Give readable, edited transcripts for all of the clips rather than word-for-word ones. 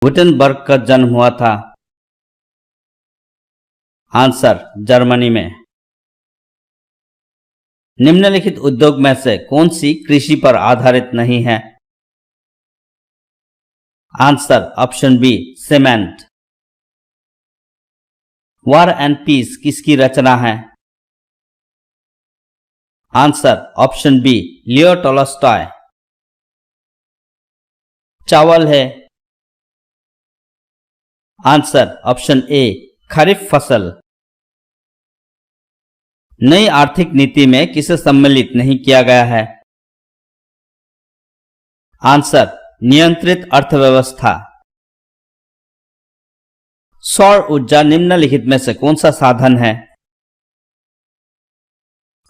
Gutenberg का जन्म हुआ था? आंसर, जर्मनी में। निम्नलिखित उद्योग में से कौन सी कृषि पर आधारित नहीं है? Answer, option B, cement. War and Peace किसकी रचना है? Answer, option B, Leo Tolstoy. चावल है? आंसर, ऑप्शन ए, खरीफ फसल। नई आर्थिक नीति में किसे सम्मिलित नहीं किया गया है? आंसर, नियंत्रित अर्थव्यवस्था। सौर ऊर्जा निम्नलिखित में से कौन सा साधन है?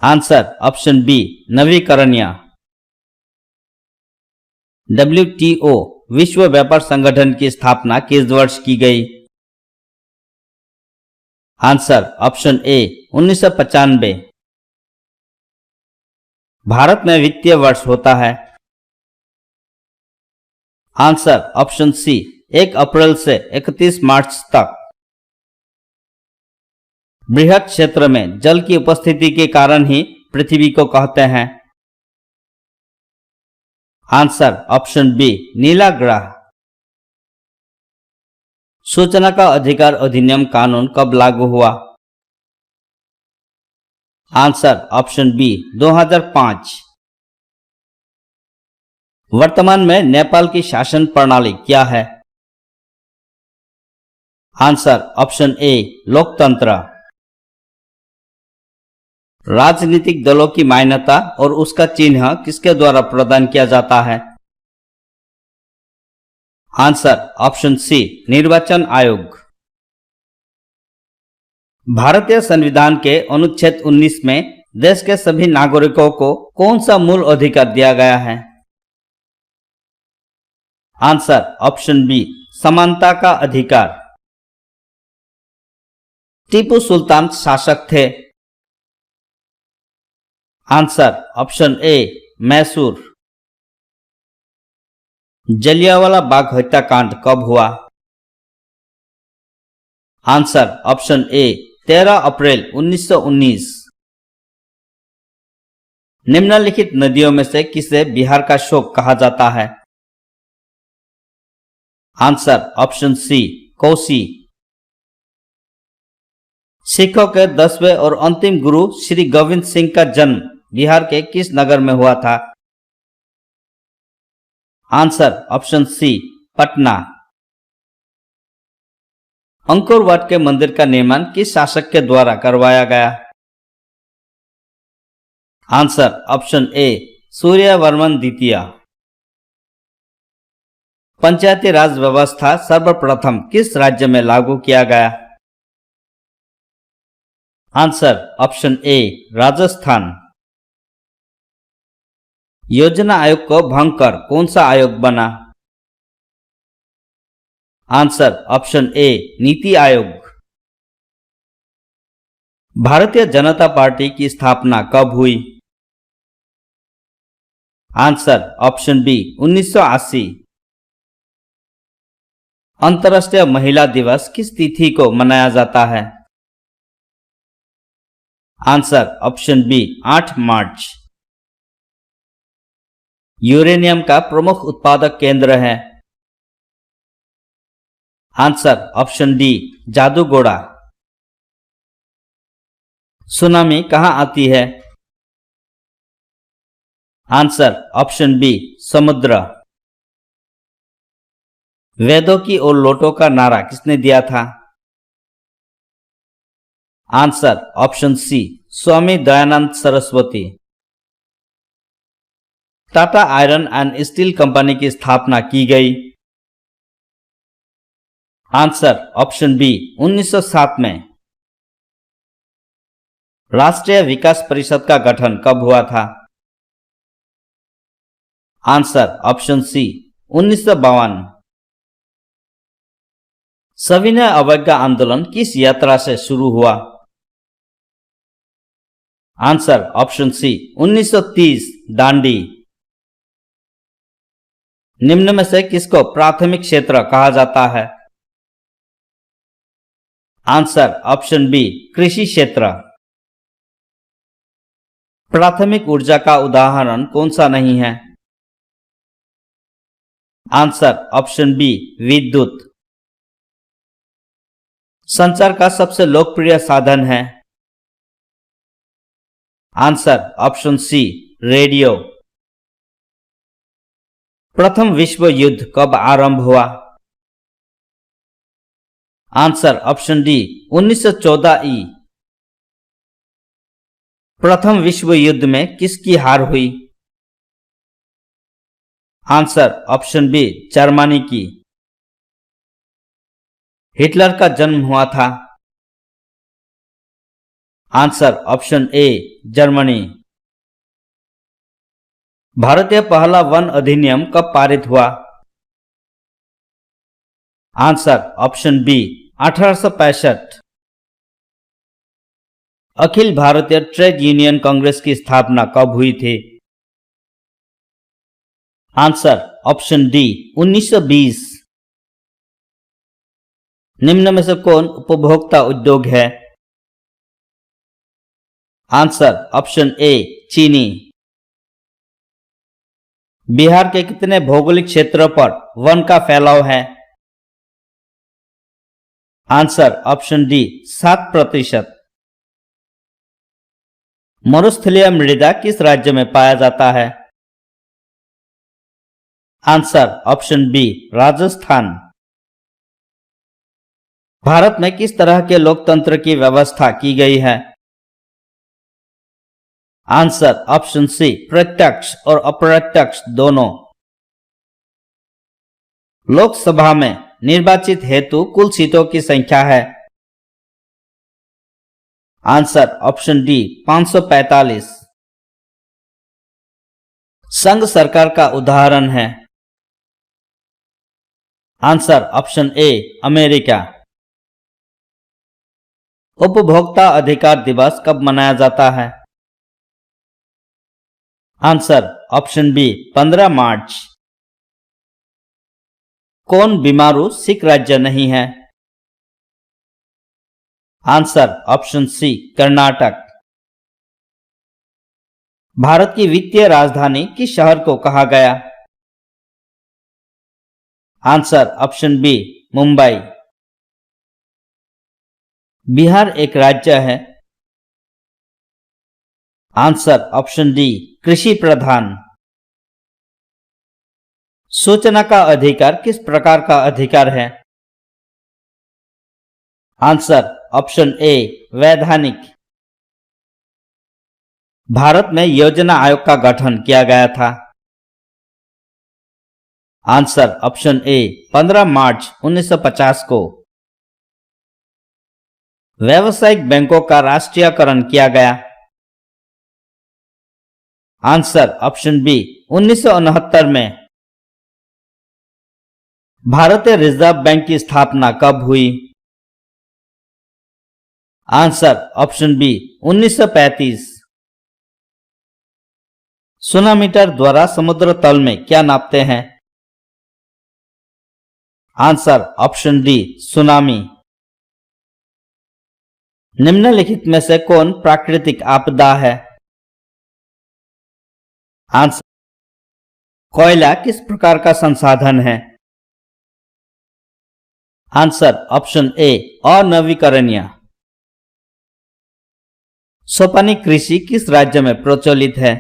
आंसर, ऑप्शन बी, नवीकरणीय। WTO विश्व व्यापार संगठन की स्थापना किस वर्ष की गई? आंसर, ऑप्शन ए, 1995। भारत में वित्तीय वर्ष होता है? आंसर, ऑप्शन सी, 1 अप्रैल से 31 मार्च तक। बृहत क्षेत्र में जल की उपस्थिति के कारण ही पृथ्वी को कहते हैं? आंसर, ऑप्शन बी, नीला ग्रह। सूचना का अधिकार अधिनियम कानून कब लागू हुआ? Answer, option B, 2005। वर्तमान में नेपाल की शासन प्रणाली क्या है? आंसर, ऑप्शन ए, लोकतंत्र। राजनीतिक दलों की मान्यता और उसका चिन्ह किसके द्वारा प्रदान किया जाता है? आंसर, ऑप्शन सी, निर्वाचन आयोग। भारतीय संविधान के अनुच्छेद 19 में देश के सभी नागरिकों को कौन सा मूल अधिकार दिया गया है? आंसर, ऑप्शन बी, समानता का अधिकार। टीपू सुल्तान शासक थे? Answer, option A, Mysore. Jallianwala Bagh हत्याकांड कब हुआ? आंसर, ऑप्शन ए, 13 अप्रैल 1919। निम्नलिखित नदियों में से किसे बिहार का शोक कहा जाता है? Answer, option C, Kosi. सिखों के 10वें और अंतिम गुरु श्री गोविंद सिंह का जन्म बिहार के किस नगर में हुआ था? Answer, option C, Patna. Angkor Wat के मंदिर का निर्माण किस शासक के द्वारा करवाया गया? आंसर, ऑप्शन ए, सूर्यवर्मन द्वितीय। पंचायती राज व्यवस्था सर्वप्रथम किस राज्य में लागू किया गया? आंसर, ऑप्शन ए, राजस्थान। योजना आयोग को भंग कर कौन सा आयोग बना? आंसर, ऑप्शन ए, नीति आयोग। भारतीय जनता पार्टी की स्थापना कब हुई? Answer, option B, 1980। अंतर्राष्ट्रीय महिला दिवस किस तिथि को मनाया जाता है? आंसर, ऑप्शन बी, 8 मार्च। यूरेनियम का प्रमुख उत्पादक केंद्र है? Answer, option D, Jaduguda. Tsunami कहां आती है? आंसर, ऑप्शन बी, समुद्र। वेदों की और लोटों का नारा किसने दिया था? Answer, option C, Swami Dayanand Saraswati. Tata Iron and Steel Company की स्थापना की गई? आंसर, ऑप्शन बी, 1907 में। राष्ट्रीय विकास परिषद का गठन कब हुआ था? Answer, option C, 1952। सविनय अवज्ञा आंदोलन किस यात्रा से शुरू हुआ? Answer, option C, 1930 Dandi. निम्न में से किसको प्राथमिक क्षेत्र कहा जाता है? आंसर ऑप्शन बी कृषि क्षेत्र। प्राथमिक ऊर्जा का उदाहरण कौन सा नहीं है? आंसर ऑप्शन बी विद्युत। संचार का सबसे लोकप्रिय साधन है? Answer option C radio. प्रथम विश्व युद्ध कब आरंभ हुआ? आंसर ऑप्शन डी 1914 ई। प्रथम विश्व युद्ध में किसकी हार हुई? आंसर ऑप्शन बी जर्मनी की। हिटलर का जन्म हुआ था? Answer option A Germany. भारतीय पहला वन अधिनियम कब पारित हुआ? Answer option B 1865। Akhil Bharatiya trade union Congress की स्थापना कब हुई थी? Answer option D 1920। निम्न में से कौन उपभोक्ता उद्योग है? आंसर ऑप्शन ए चीनी। बिहार के कितने भौगोलिक क्षेत्रों पर वन का फैलाव है? Answer option D 7%। मरुस्थलीय मृदा किस राज्य में पाया जाता है? Answer option B Rajasthan. Bharat में किस तरह के लोकतंत्र की व्यवस्था की गई है? आंसर ऑप्शन सी प्रत्यक्ष और अप्रत्यक्ष दोनों। लोकसभा में निर्वाचित हेतु कुल सीटों की संख्या है? Answer option D 545। संघ सरकार का उदाहरण है? Answer option A America. उपभोक्ता अधिकार दिवस कब मनाया जाता है? आंसर ऑप्शन बी 15 मार्च। कौन बीमारू सिख राज्य नहीं है? Answer option C Karnataka. Bharat की वित्तीय राजधानी किस शहर को कहा गया? Answer option B Mumbai. Bihar एक राज्य है? आंसर ऑप्शन डी कृषि प्रधान। सूचना का अधिकार किस प्रकार का अधिकार है? आंसर ऑप्शन ए वैधानिक। भारत में योजना आयोग का गठन किया गया था? आंसर ऑप्शन ए 15 मार्च 1950 को। व्यावसायिक बैंकों का राष्ट्रीयकरण किया गया? आंसर ऑप्शन बी 1969 में। भारतीय रिजर्व बैंक की स्थापना कब हुई? Answer option B 1935। सोनामीटर द्वारा समुद्र तल में क्या नापते हैं? Answer option D tsunami. निम्नलिखित में से कौन प्राकृतिक आपदा है? आंसर कोयला किस प्रकार का संसाधन है? आंसर ऑप्शन ए अनवीकरणीय। सोपानी कृषि किस राज्य में प्रचलित है?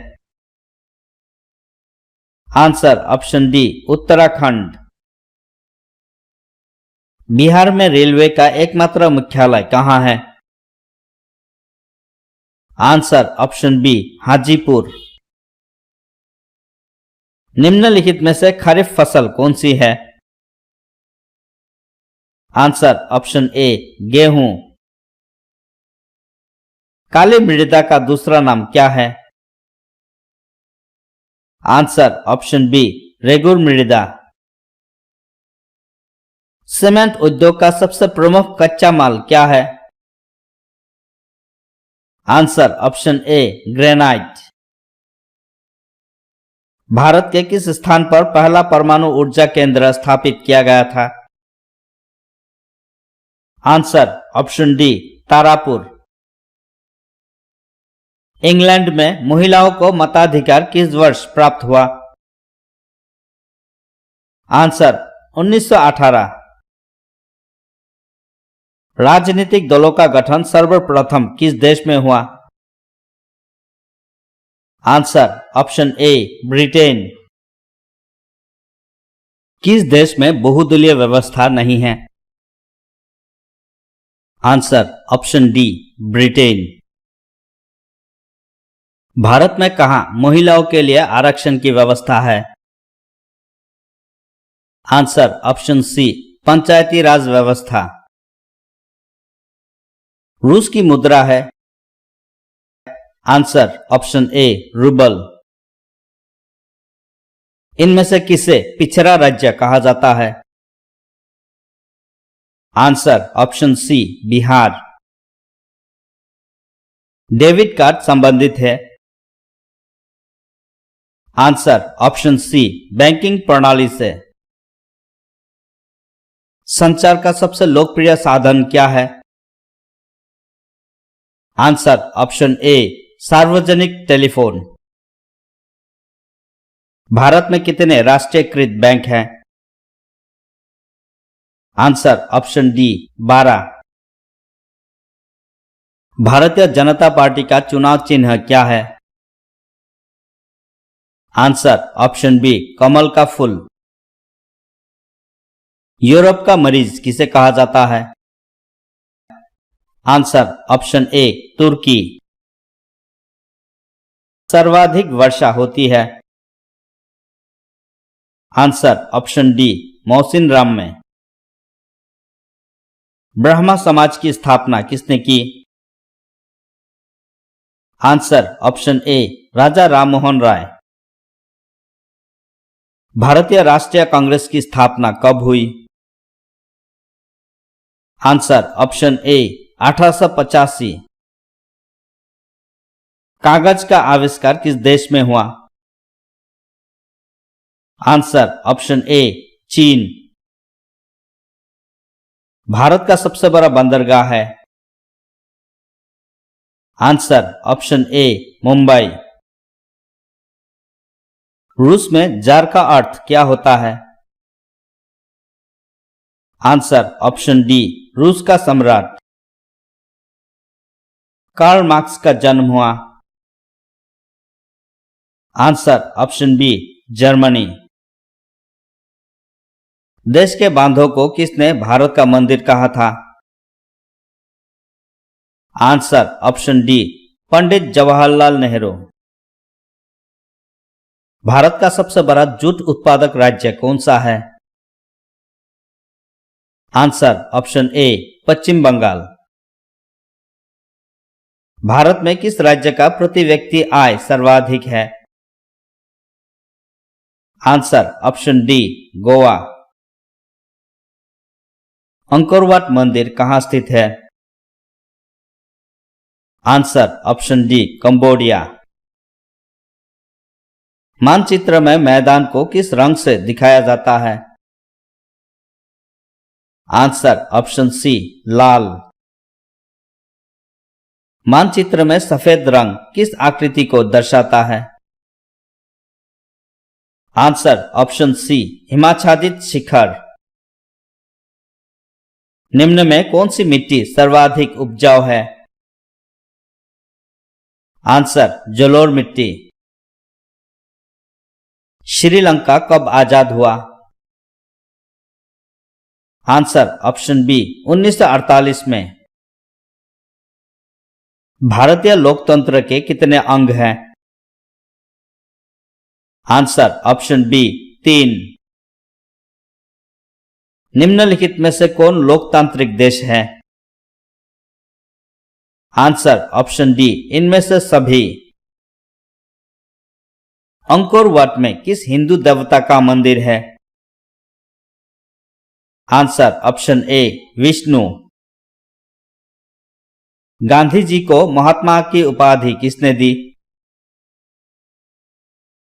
Answer option D Uttarakhand. Bihar में रेलवे का एकमात्र मुख्यालय कहां है? Answer option B Hajipur. निम्नलिखित में से खरीफ फसल कौन सी है? आंसर ऑप्शन ए गेहूं। काली मृदा का दूसरा नाम क्या है? आंसर ऑप्शन बी रेगुर मृदा। सीमेंट उद्योग का सबसे प्रमुख कच्चा माल क्या है? आंसर ऑप्शन ए ग्रेनाइट। भारत के किस स्थान पर पहला परमाणु ऊर्जा केंद्र स्थापित किया गया था? Answer option D, Tarapur. England में महिलाओं को मताधिकार किस वर्ष प्राप्त हुआ? आंसर 1918। राजनीतिक दलों का गठन सर्वप्रथम किस देश में हुआ? आंसर ऑप्शन ए, ब्रिटेन। किस देश में बहुदलीय व्यवस्था नहीं है? Answer option D, Britain. Bharat में कहां महिलाओं के लिए आरक्षण की व्यवस्था है? आंसर ऑप्शन सी, पंचायती राज व्यवस्था। रूस की मुद्रा है? Answer option A, rouble. इनमें से किसे पिछड़ा राज्य कहा जाता है? Answer option C, Bihar. Debit card संबंधित है? आंसर ऑप्शन सी, बैंकिंग प्रणाली से। संचार का सबसे लोकप्रिय साधन क्या है? आंसर ऑप्शन ए, सार्वजनिक टेलीफोन। भारत में कितने राष्ट्रीयकृत बैंक हैं? Answer option D, 12। Bharatiya Janata party का चुनाव चिन्ह क्या है? आंसर ऑप्शन बी, कमल का फूल। यूरोप का मरीज किसे कहा जाता है? आंसर ऑप्शन ए, तुर्की। सर्वाधिक वर्षा होती है? आंसर ऑप्शन डी, मौसिनराम में। ब्रह्मा समाज की स्थापना किसने की? आंसर ऑप्शन ए, राजा राममोहन राय। भारतीय राष्ट्रीय कांग्रेस की स्थापना कब हुई? आंसर ऑप्शन ए, 1885। कागज का आविष्कार किस देश में हुआ? आंसर ऑप्शन ए, चीन। भारत का सबसे बड़ा बंदरगाह है? आंसर ऑप्शन ए, मुंबई। रूस में जार का अर्थ क्या होता है? आंसर ऑप्शन डी, रूस का सम्राट। कार्ल मार्क्स का जन्म हुआ? Answer option B, Germany. देश के बांधों को किसने भारत का मंदिर कहा था? Answer option D, Pandit Jawaharlal Nehru. Bharat का सबसे बड़ा जूट उत्पादक राज्य कौन सा है? आंसर ऑप्शन ए, पश्चिम बंगाल। भारत में किस राज्य का प्रति व्यक्ति आय सर्वाधिक है? Answer option D, Goa. Angkor Wat मंदिर कहां स्थित है? Answer option D, Cambodia. मानचित्र में मैदान को किस रंग से दिखाया जाता है? आंसर ऑप्शन सी, लाल। मानचित्र में सफेद रंग किस आकृति को दर्शाता है? आंसर ऑप्शन सी, हिमाच्छादित शिखर। निम्न में कौन सी मिट्टी सर्वाधिक उपजाऊ है? आंसर जलोढ़ मिट्टी। श्रीलंका कब आजाद हुआ? आंसर ऑप्शन बी, 1948 में। भारतीय लोकतंत्र के कितने अंग हैं? Answer option B, 3। निम्नलिखित में से कौन लोकतांत्रिक देश है? आंसर ऑप्शन डी, इनमें से सभी। अंकोर वाट में किस हिंदू देवता का मंदिर है? Answer option A, Vishnu. Gandhi ji को महात्मा की उपाधि किसने दी?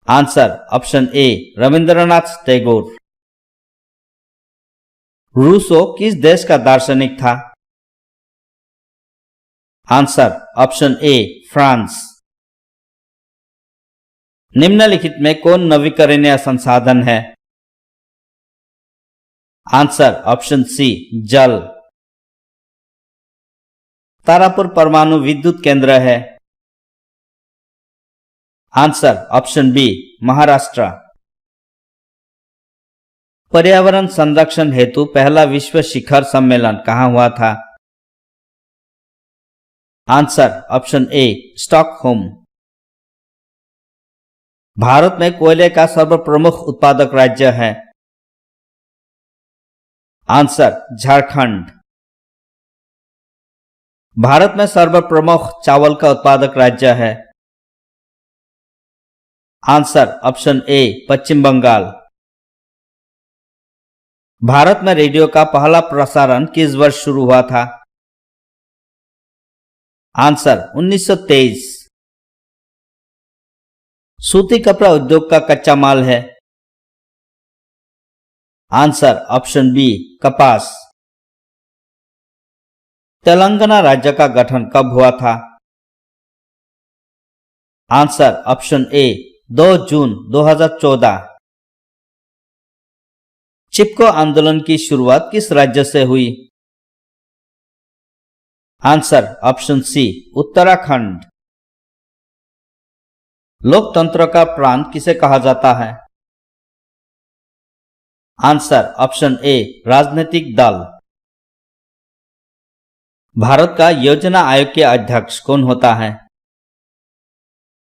Answer option A Rabindranath Tagore. Rousseau किस देश का दार्शनिक था? Answer option A France. निम्नलिखित में कौन नवीकरणीय संसाधन है? आंसर ऑप्शन सी जल। तारापुर परमाणु विद्युत केंद्र है। Answer option B Maharashtra. पर्यावरण संरक्षण हेतु पहला विश्व शिखर सम्मेलन कहां हुआ था? आंसर ऑप्शन ए स्टॉकहोम। भारत में कोयले का सर्वप्रमुख उत्पादक राज्य है। आंसर झारखंड। भारत में सर्वप्रमुख चावल का उत्पादक राज्य है। आंसर ऑप्शन ए पश्चिम बंगाल। भारत में रेडियो का पहला प्रसारण किस वर्ष शुरू हुआ था? आंसर 1923। सूती कपड़ा उद्योग का कच्चा माल है। आंसर ऑप्शन बी कपास। तेलंगाना राज्य का गठन कब हुआ था? आंसर ऑप्शन ए 2 जून 2014। चिपको आंदोलन की शुरुआत किस राज्य से हुई? Answer option C Uttarakhand. लोकतंत्र का प्राण किसे कहा जाता है? आंसर ऑप्शन ए राजनीतिक दल। भारत का योजना आयोग के अध्यक्ष कौन होता है?